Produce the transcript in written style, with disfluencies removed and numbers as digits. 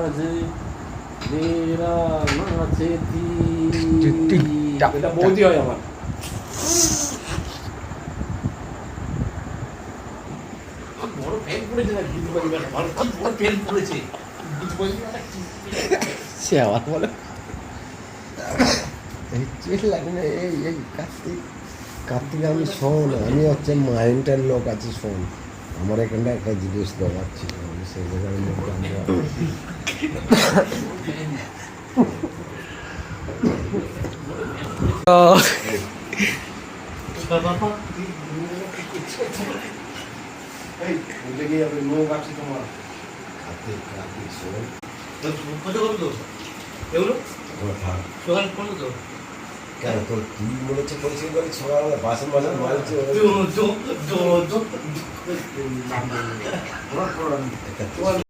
মাঝে মেরা নাচে এটা বৌদি হয় আমার। বড় ফ্যান পড়েছে না গীত বাজি ভালো বড় ফ্যান পড়েছে গীত বাজি সে আবার বলে চিল লাগে না। এই কার্তিক আমি শোন, আমি হচ্ছে মাইন্ডের লোক আছি, শোন আমার এখানটা একটা জিনিস দেওয়ার ছিল, আমি সেই জায়গার মধ্যে কেন তোর কি মনে হচ্ছে পরিচয় করে সকালবেলা বাসন মালছে